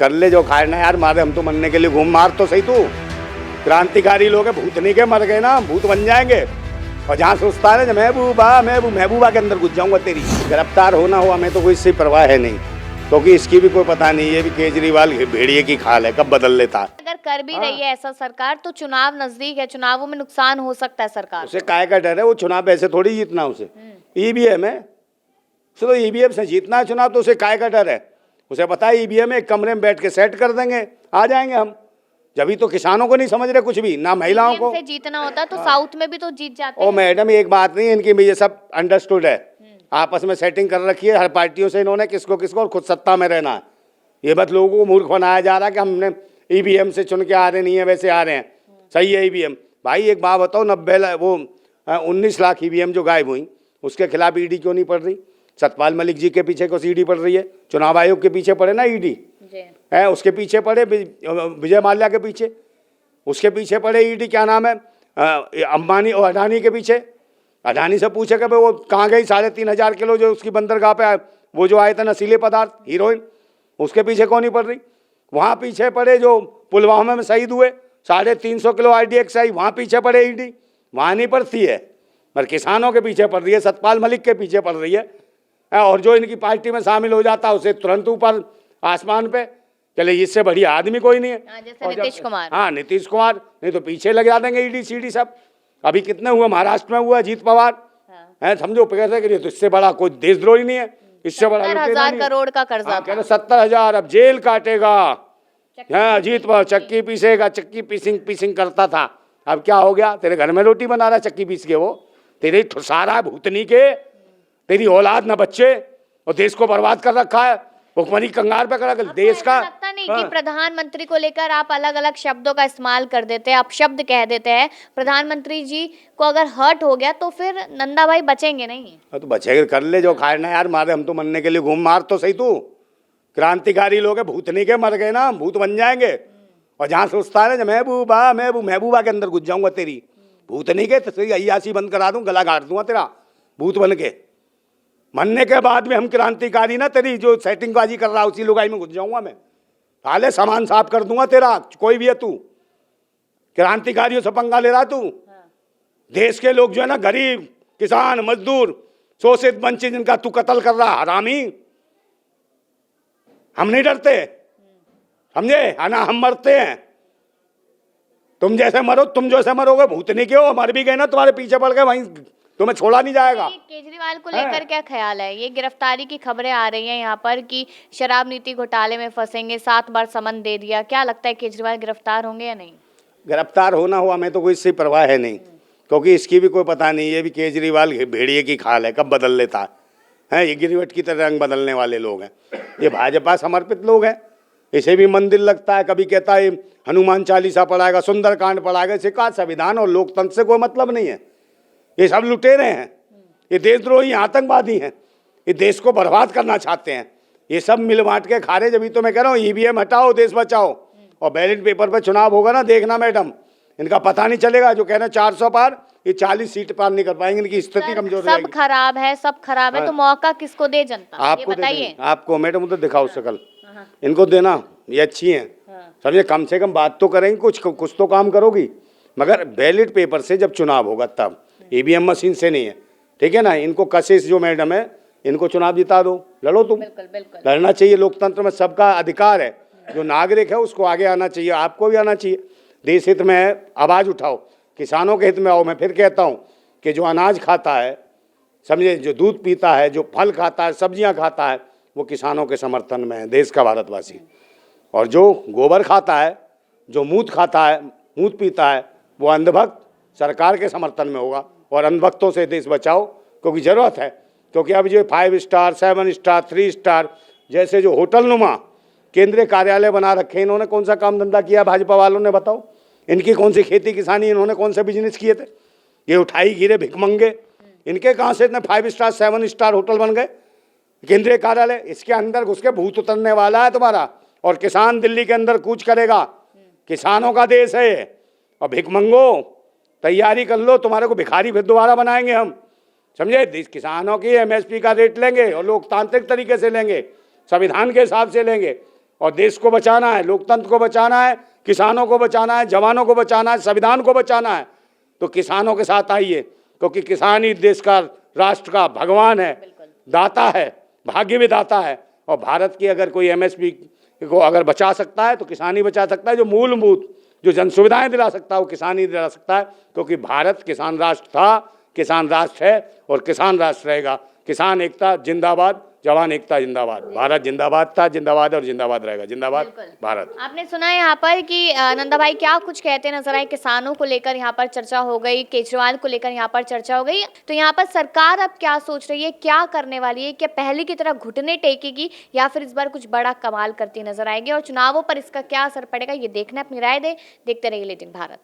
कर ले जो खाना यार, मारे हम तो मरने के लिए घूम, मार तो सही तू। क्रांतिकारी लोग हैं, भूतनी के मर गए ना, भूत बन जाएंगे। और जहाँ सोचता है ना महबूबा के अंदर घुस जाऊंगा तेरी। गिरफ्तार होना हो हमें तो कोई इससे परवाह है नहीं, क्योंकि इसकी भी कोई पता नहीं, ये भी केजरीवाल भेड़िए की खाल है, कब बदल लेता है। अगर कर भी रही है ऐसा सरकार, तो चुनाव नजदीक है, चुनावों में नुकसान हो सकता है सरकार। उसे काय का डर है, वो चुनाव ऐसे थोड़ी जीतना उसे। ईवीएम है, उसे तो ईवीएम से जीतना है चुनाव, तो उसे काय का डर है। उसे पता है ईवीएम एक कमरे में बैठ के सेट कर देंगे, आ जाएंगे हम। जब तो किसानों को नहीं समझ रहे कुछ भी, ना महिलाओं को। से जीतना होता तो साउथ में भी तो जीत जाते। ओ मैडम, एक बात नहीं, इनकी भी ये सब अंडरस्टूड है, आपस में सेटिंग कर रखी है हर पार्टियों से इन्होंने, किसको किसको, और खुद सत्ता में रहना है। ये बात लोगों को मूर्ख बनाया जा रहा है कि हमने ईवीएम से चुन के आ रहे नहीं है, वैसे आ रहे हैं। सही है ईवीएम, भाई एक बात बताओ, 19 लाख ईवीएम जो गायब हुई, उसके खिलाफ ईडी क्यों नहीं पड़ रही? सतपाल मलिक जी के पीछे कुछ ईडी पड़ रही है, चुनाव आयोग के पीछे पड़े ना ईडी है, उसके पीछे पड़े विजय माल्या के पीछे, उसके पीछे पड़े ईडी, क्या नाम है, अंबानी और अडानी के पीछे। अडानी से पूछे कि वो कहाँ गई 3,500 किलो जो उसकी बंदरगाह पे वो जो आए थे नशीले पदार्थ, हीरोइन, उसके पीछे कौन नहीं पड़ रही? वहाँ पीछे पड़े जो पुलवामा में शहीद हुए 350 किलो RDXI, वहाँ पीछे पड़े ईडी, वहाँ नहीं पड़ती है, पर किसानों के पीछे पड़ रही है, सतपाल मलिक के पीछे पड़ रही है। और जो इनकी पार्टी में शामिल हो जाता है उसे तुरंत ऊपर आसमान पे, चले इससे बढ़िया आदमी कोई नहीं है। जैसे नीतीश कुमार। हाँ, नीतीश कुमार, नहीं तो पीछे लगा देंगे ईडी सीडी सब। अभी कितने हुए महाराष्ट्र में हुआ, अजीत पवार है, समझो कैसे करिए, तो इससे बड़ा कोई देशद्रोही नहीं है, इससे बड़ा 70,000 करोड़ का कर्जा। 70,000, अब जेल काटेगा। हाँ, अजीत पवार चक्की पीसेगा, चक्की पीसिंग करता था, अब क्या हो गया? तेरे घर में रोटी बना रहा है चक्की पीस के, वो तेरे ठुसारा भूतनी के, तेरी औलाद ना बच्चे, और देश को बर्बाद कर रखा है, भुखमरी कंगाल पे कर देश का। लगता नहीं कि प्रधानमंत्री को लेकर आप अलग अलग शब्दों का इस्तेमाल कर देते हैं, आप शब्द कह देते हैं, प्रधानमंत्री जी को अगर हर्ट हो गया तो फिर नंदा भाई बचेंगे नहीं? तो बचेगा, कर ले जो खाना यार, मारे हम तो मरने के लिए घूम, मार तो सही तू। क्रांतिकारी लोग हैं, भूतनी के मर गए ना, भूत बन जाएंगे। और जहाँ सोचता है ना महबूबा के अंदर घुस जाऊंगा तेरी, भूतनी के तो अय्यासी बंद करा दूं, गला काट दूंगा तेरा, भूत बन के। मरने के बाद में हम क्रांतिकारी ना, तेरी जो सेटिंगबाजी कर रहा उसी लुगाई में घुस जाऊंगा मैं, हाले सामान साफ कर दूंगा तेरा, कोई भी है तू। क्रांतिकारियों से पंगा ले रहा तू। देश के लोग जो है ना, गरीब, किसान, मजदूर, शोषित वंचित, जिनका तू कत्ल कर रहा, हरामी। हम नहीं डरते, समझे है ना, हम मरते हैं। तुम जैसे मरो, तुम जैसे मरोगे, भूतनी के हो, मर भी गए ना, तुम्हारे पीछे पड़ गए, वहीं तुम्हें छोड़ा नहीं जाएगा। केजरीवाल को लेकर क्या ख्याल है? ये गिरफ्तारी की खबरें आ रही हैं यहाँ पर कि शराब नीति घोटाले में फंसेंगे, 7 बार समन दे दिया, क्या लगता है केजरीवाल गिरफ्तार होंगे या नहीं? गिरफ्तार होना हो हमें तो कोई इससे परवाह है नहीं, क्योंकि इसकी भी कोई पता नहीं, ये भी केजरीवाल भेड़िए की खाल है, कब बदल लेता है। ये गिरवट की तरह रंग बदलने वाले लोग हैं, ये भाजपा समर्पित लोग हैं। इसे भी मंदिर लगता है, कभी कहता है हनुमान चालीसा पढ़ाएगा, सुंदरकांड पढ़ाएगा। इसे का संविधान और लोकतंत्र से कोई मतलब नहीं है। ये सब लुटेरे हैं, ये देशद्रोही आतंकवादी हैं, ये देश को बर्बाद करना चाहते हैं। ये सब मिल बांट के खा रहे। जब तो मैं कह रहा हूँ ईवीएम हटाओ, देश बचाओ, और बैलेट पेपर पे चुनाव होगा ना, देखना मैडम, इनका पता नहीं चलेगा। जो कह रहे हैं 400 पार, ये 40 सीट पार नहीं कर पाएंगे, इनकी स्थिति कमजोर रहेगी। सब खराब है, सब खराब है, तो मौका किसको दे जनता? आपको बताइए। आपको मैडम उधर दिखाओ शकल, इनको देना, ये अच्छी हैं, समझे, कम से कम बात तो करेंगे, कुछ तो काम करोगी। मगर बैलेट पेपर से जब चुनाव होगा तब, ईवीएम मशीन से नहीं है, ठीक है ना। इनको कशिश जो मैडम है, इनको चुनाव जिता दो, लड़ो तुम। बिल्कुल। लड़ना चाहिए, लोकतंत्र में सबका अधिकार है, जो नागरिक है उसको आगे आना चाहिए, आपको भी आना चाहिए। देश हित में आवाज़ उठाओ, किसानों के हित में आओ। मैं फिर कहता हूँ कि जो अनाज खाता है, समझे, जो दूध पीता है, जो फल खाता है, सब्जियाँ खाता है, वो किसानों के समर्थन में है, देश का भारतवासी। और जो गोबर खाता है, जो मूत खाता है, मूत पीता है, वो अंधभक्त सरकार के समर्थन में होगा। और अंधभक्तों से देश बचाओ, क्योंकि ज़रूरत है। क्योंकि अब जो 5 स्टार, 7 स्टार, 3 स्टार जैसे जो होटल नुमा केंद्रीय कार्यालय बना रखे, इन्होंने कौन सा काम धंधा किया भाजपा वालों ने? बताओ, इनकी कौन सी खेती किसानी, इन्होंने कौन से बिजनेस किए थे? ये उठाई गिरे भिखमंगे, इनके कहाँ से इतने 5 स्टार 7 स्टार होटल बन गए? केंद्रीय कार्यालय, इसके अंदर घुस के भूत उतरने वाला है तुम्हारा। और किसान दिल्ली के अंदर कूच करेगा, किसानों का देश है ये। और भिखमंगो तैयारी कर लो, तुम्हारे को भिखारी फिर दोबारा बनाएंगे हम, समझे। किसानों की MSP का रेट लेंगे और लोकतांत्रिक तरीके से लेंगे, संविधान के हिसाब से लेंगे, और देश को बचाना है, लोकतंत्र को बचाना है, किसानों को बचाना है, जवानों को बचाना है, संविधान को बचाना है, तो किसानों के साथ आइए, क्योंकि किसान ही देश का, राष्ट्र का भगवान है, दाता है, भाग्य भी दाता है। और भारत की अगर कोई एमएसपी को अगर बचा सकता है तो किसान ही बचा सकता है। जो मूलभूत जो जन सुविधाएं दिला सकता है वो किसान ही दिला सकता है, क्योंकि भारत किसान राष्ट्र था, किसान राष्ट्र है और किसान राष्ट्र रहेगा। किसान एकता जिंदाबाद, जवान एकता जिंदाबाद। भारत जिंदाबाद था, जिंदाबाद और जिंदाबाद रहेगा। जिंदाबाद भारत। आपने सुना है यहाँ पर कि नंदा भाई क्या कुछ कहते नजर आए, किसानों को लेकर यहाँ पर चर्चा हो गई, केजरीवाल को लेकर यहाँ पर चर्चा हो गई, तो यहाँ पर सरकार अब क्या सोच रही है, क्या करने वाली है? क्या पहले की तरह घुटने टेकेगी या फिर इस बार कुछ बड़ा कमाल करती नजर आएगी और चुनावों पर इसका क्या असर पड़ेगा, ये देखना। अपनी राय देखते रहिए लेकिन भारत।